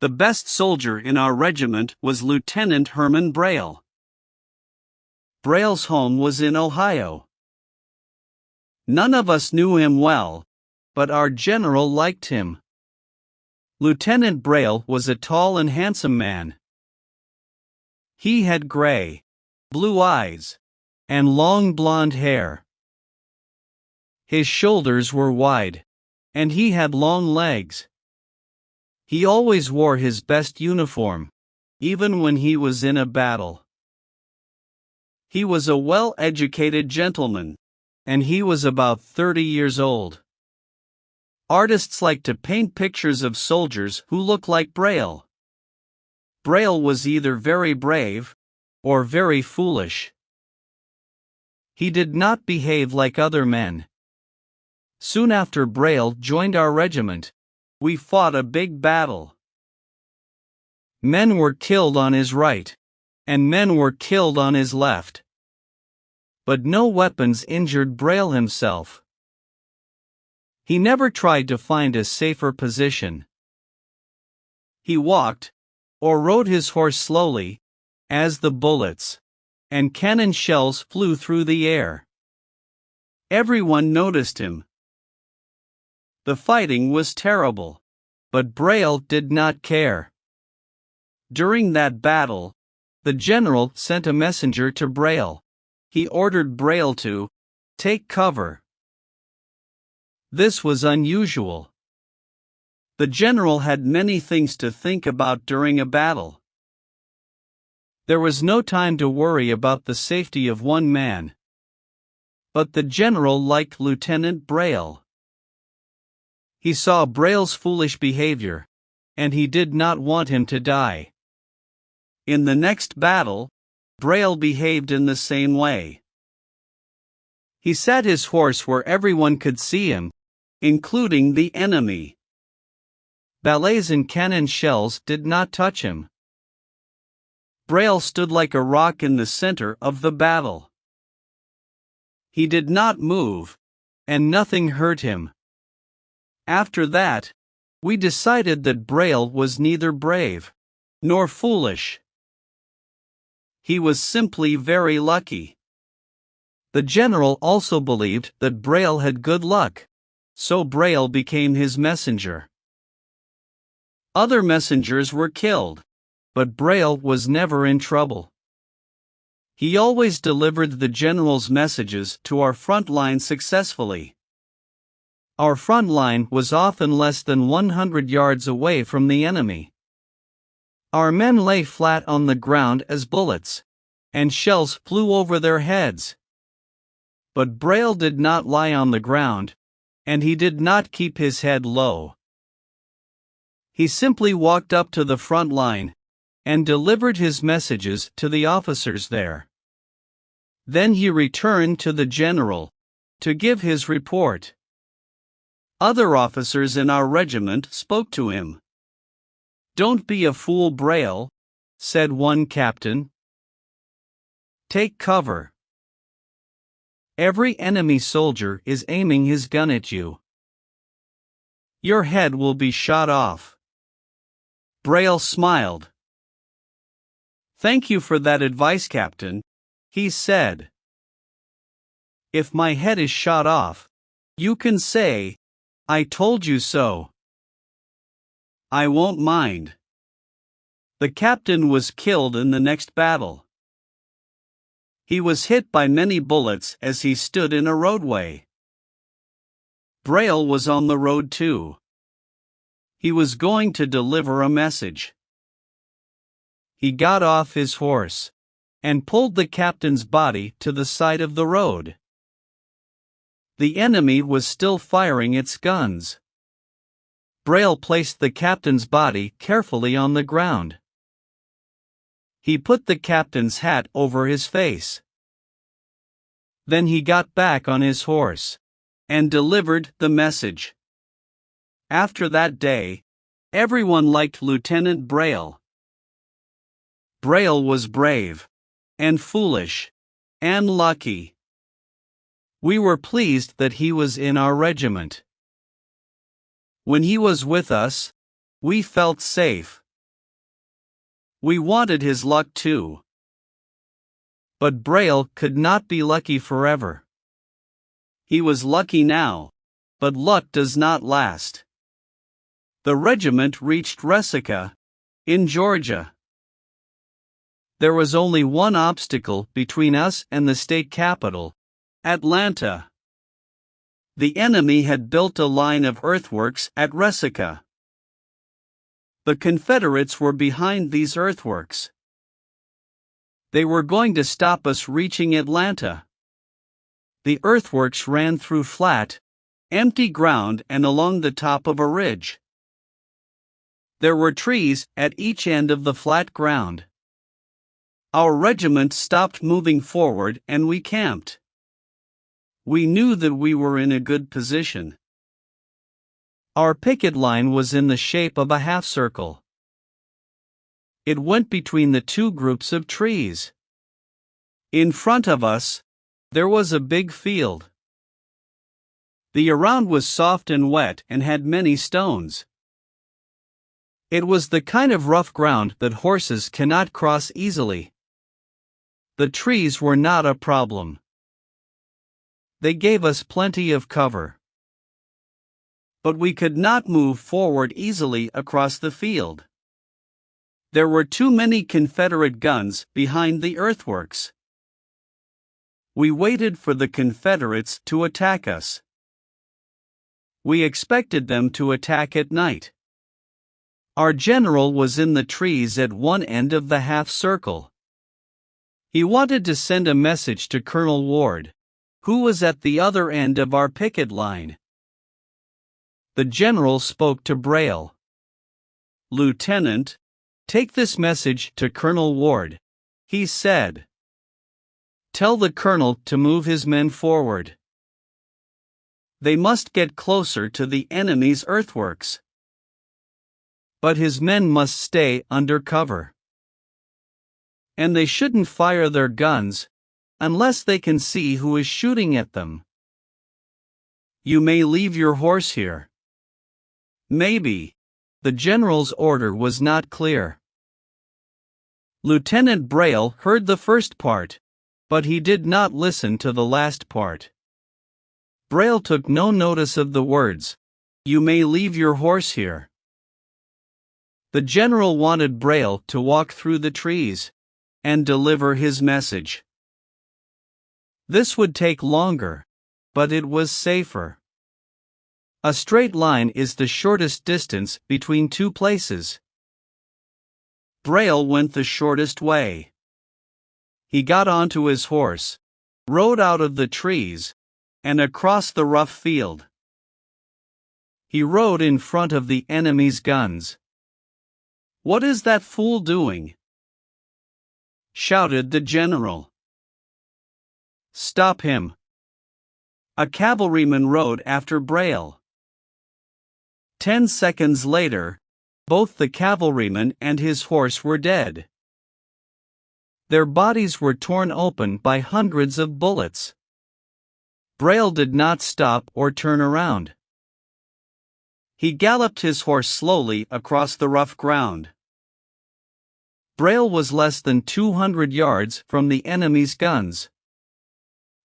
The best soldier in our regiment was Lieutenant Herman Braille. Braille's home was in Ohio. None of us knew him well, but our general liked him. Lieutenant Braille was a tall and handsome man. He had gray, blue eyes, and long blonde hair. His shoulders were wide, and he had long legs. He always wore his best uniform, even when he was in a battle. He was a well-educated gentleman, and he was about 30 years old. Artists like to paint pictures of soldiers who look like Braille. Braille was either very brave or very foolish. He did not behave like other men. Soon after Braille joined our regiment, we fought a big battle. Men were killed on his right, and men were killed on his left. But no weapons injured Braille himself. He never tried to find a safer position. He walked, or rode his horse slowly, as the bullets and cannon shells flew through the air. Everyone noticed him. The fighting was terrible, but Braille did not care. During that battle, the general sent a messenger to Braille. He ordered Braille to take cover. This was unusual. The general had many things to think about during a battle. There was no time to worry about the safety of one man. But the general liked Lieutenant Braille. He saw Braille's foolish behavior, and he did not want him to die. In the next battle, Braille behaved in the same way. He sat his horse where everyone could see him, including the enemy. Ballets and cannon shells did not touch him. Braille stood like a rock in the center of the battle. He did not move, and nothing hurt him. After that, we decided that Braille was neither brave nor foolish. He was simply very lucky. The general also believed that Braille had good luck, so Braille became his messenger. Other messengers were killed, but Braille was never in trouble. He always delivered the general's messages to our front line successfully. Our front line was often less than 100 yards away from the enemy. Our men lay flat on the ground as bullets and shells flew over their heads. But Braille did not lie on the ground, and he did not keep his head low. He simply walked up to the front line and delivered his messages to the officers there. Then he returned to the general to give his report. Other officers in our regiment spoke to him. "Don't be a fool, Braille," said one captain. "Take cover. Every enemy soldier is aiming his gun at you. Your head will be shot off." Braille smiled. "Thank you for that advice, Captain," he said. "If my head is shot off, you can say, 'I told you so.' I won't mind." The captain was killed in the next battle. He was hit by many bullets as he stood in a roadway. Braille was on the road too. He was going to deliver a message. He got off his horse and pulled the captain's body to the side of the road. The enemy was still firing its guns. Braille placed the captain's body carefully on the ground. He put the captain's hat over his face. Then he got back on his horse and delivered the message. After that day, everyone liked Lieutenant Braille. Braille was brave and foolish and lucky. We were pleased that he was in our regiment. When he was with us, we felt safe. We wanted his luck too. But Braille could not be lucky forever. He was lucky now, but luck does not last. The regiment reached Resaca, in Georgia. There was only one obstacle between us and the state capital, Atlanta. The enemy had built a line of earthworks at Resaca. The Confederates were behind these earthworks. They were going to stop us reaching Atlanta. The earthworks ran through flat, empty ground and along the top of a ridge. There were trees at each end of the flat ground. Our regiment stopped moving forward and we camped. We knew that we were in a good position. Our picket line was in the shape of a half circle. It went between the two groups of trees. In front of us, there was a big field. The ground was soft and wet and had many stones. It was the kind of rough ground that horses cannot cross easily. The trees were not a problem. They gave us plenty of cover. But we could not move forward easily across the field. There were too many Confederate guns behind the earthworks. We waited for the Confederates to attack us. We expected them to attack at night. Our general was in the trees at one end of the half circle. He wanted to send a message to Colonel Ward, who was at the other end of our picket line. The general spoke to Braille. "Lieutenant, take this message to Colonel Ward," he said. "Tell the colonel to move his men forward. They must get closer to the enemy's earthworks. But his men must stay under cover. And they shouldn't fire their guns unless they can see who is shooting at them. You may leave your horse here." Maybe. The general's order was not clear. Lieutenant Braille heard the first part, but he did not listen to the last part. Braille took no notice of the words, "You may leave your horse here." The general wanted Braille to walk through the trees and deliver his message. This would take longer, but it was safer. A straight line is the shortest distance between two places. Braille went the shortest way. He got onto his horse, rode out of the trees, and across the rough field. He rode in front of the enemy's guns. "What is that fool doing?" shouted the general. "Stop him." A cavalryman rode after Braille. 10 seconds later, both the cavalryman and his horse were dead. Their bodies were torn open by hundreds of bullets. Braille did not stop or turn around. He galloped his horse slowly across the rough ground. Braille was less than 200 yards from the enemy's guns.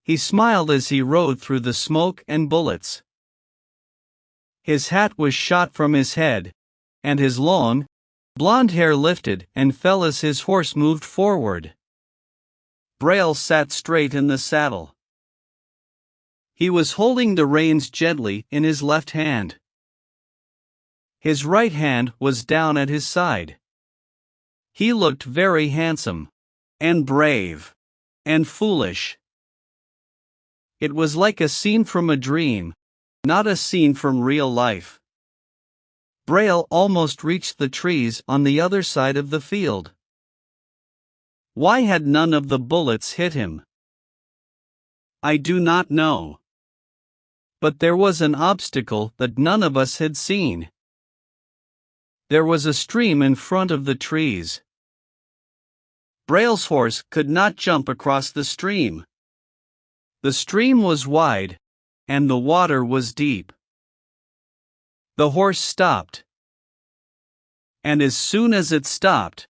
He smiled as he rode through the smoke and bullets. His hat was shot from his head, and his long, blonde hair lifted and fell as his horse moved forward. Braille sat straight in the saddle. He was holding the reins gently in his left hand. His right hand was down at his side. He looked very handsome, and brave, and foolish. It was like a scene from a dream, not a scene from real life. Braille almost reached the trees on the other side of the field. Why had none of the bullets hit him? I do not know. But there was an obstacle that none of us had seen. There was a stream in front of the trees. Braille's horse could not jump across the stream. The stream was wide, and the water was deep. The horse stopped. And as soon as it stopped,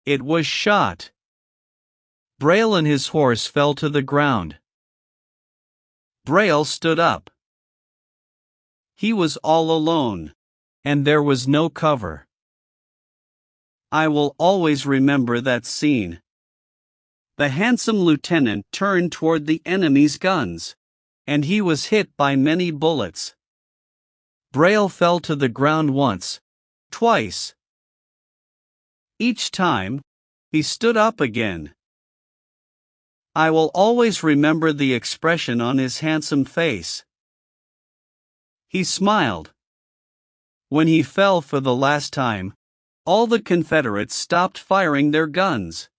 It was shot. Braille and his horse fell to the ground. Braille stood up. He was all alone, and there was no cover. I will always remember that scene. The handsome lieutenant turned toward the enemy's guns, and he was hit by many bullets. Braille fell to the ground once, twice. Each time, he stood up again. I will always remember the expression on his handsome face. He smiled. When he fell for the last time, all the Confederates stopped firing their guns.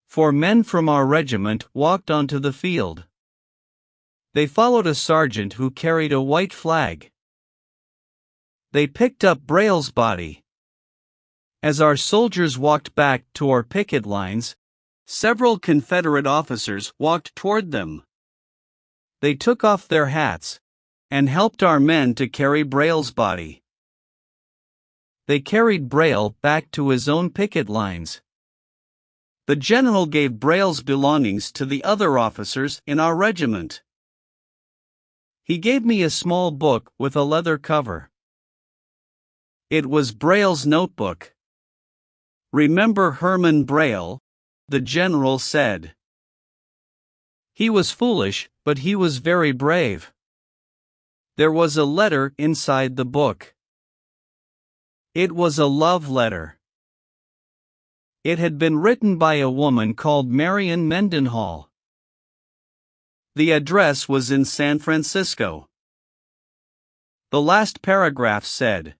4 men from our regiment walked onto the field. They followed a sergeant who carried a white flag. They picked up Braille's body. As our soldiers walked back to our picket lines, several Confederate officers walked toward them. They took off their hats and helped our men to carry Braille's body. They carried Braille back to his own picket lines. The general gave Braille's belongings to the other officers in our regiment. He gave me a small book with a leather cover. It was Braille's notebook. "Remember Herman Braille," the general said. He was foolish, but he was very brave. There was a letter inside the book. It was a love letter. It had been written by a woman called Marion Mendenhall. The address was in San Francisco. The last paragraph said,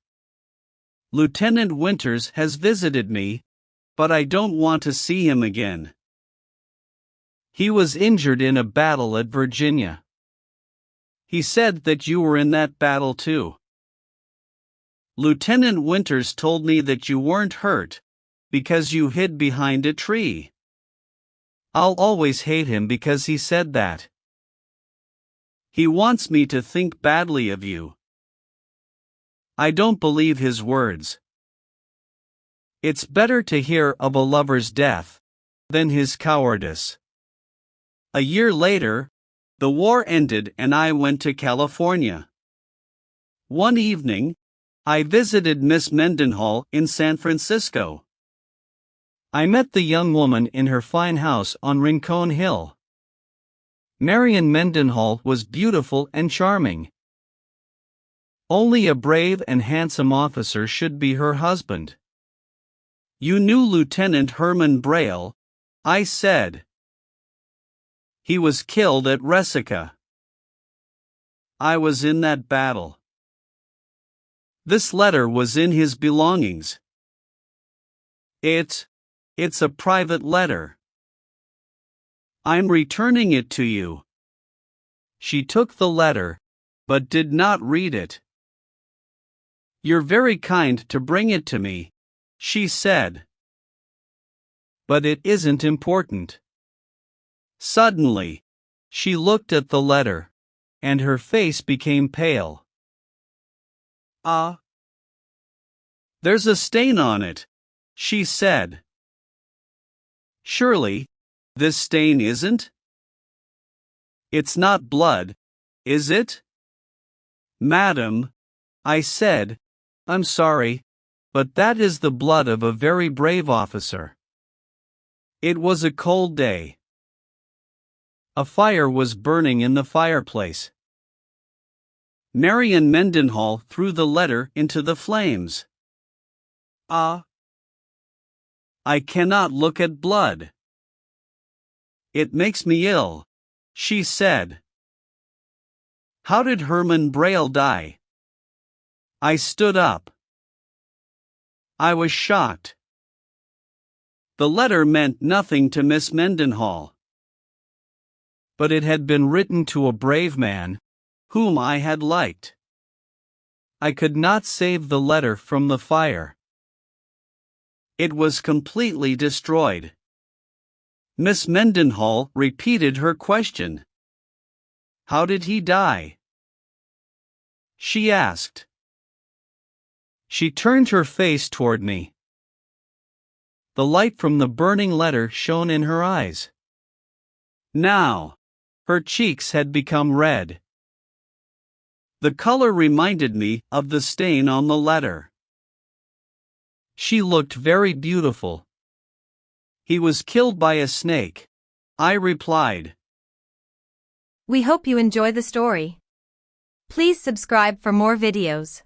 "Lieutenant Winters has visited me, but I don't want to see him again. He was injured in a battle at Virginia. He said that you were in that battle too. Lieutenant Winters told me that you weren't hurt, because you hid behind a tree. I'll always hate him because he said that. He wants me to think badly of you. I don't believe his words. It's better to hear of a lover's death than his cowardice." A year later, the war ended and I went to California. One evening, I visited Miss Mendenhall in San Francisco. I met the young woman in her fine house on Rincon Hill. Marion Mendenhall was beautiful and charming. Only a brave and handsome officer should be her husband. "You knew Lieutenant Herman Braille," I said. "He was killed at Resaca. I was in that battle. This letter was in his belongings. It's a private letter. I'm returning it to you." She took the letter, but did not read it. "You're very kind to bring it to me," she said. "But it isn't important." Suddenly, she looked at the letter, and her face became pale. There's a stain on it," she said. "Surely, this stain isn't? It's not blood, is it?" "Madam," I said, "I'm sorry, but that is the blood of a very brave officer." It was a cold day. A fire was burning in the fireplace. Marion Mendenhall threw the letter into the flames. "I cannot look at blood. It makes me ill," she said. "How did Herman Braille die?" I stood up. I was shocked. The letter meant nothing to Miss Mendenhall. But it had been written to a brave man, whom I had liked. I could not save the letter from the fire. It was completely destroyed. Miss Mendenhall repeated her question. "How did he die?" she asked. She turned her face toward me. The light from the burning letter shone in her eyes. Now, her cheeks had become red. The color reminded me of the stain on the letter. She looked very beautiful. He was killed by a snake, I replied. We hope you enjoy the story. Please subscribe for more videos.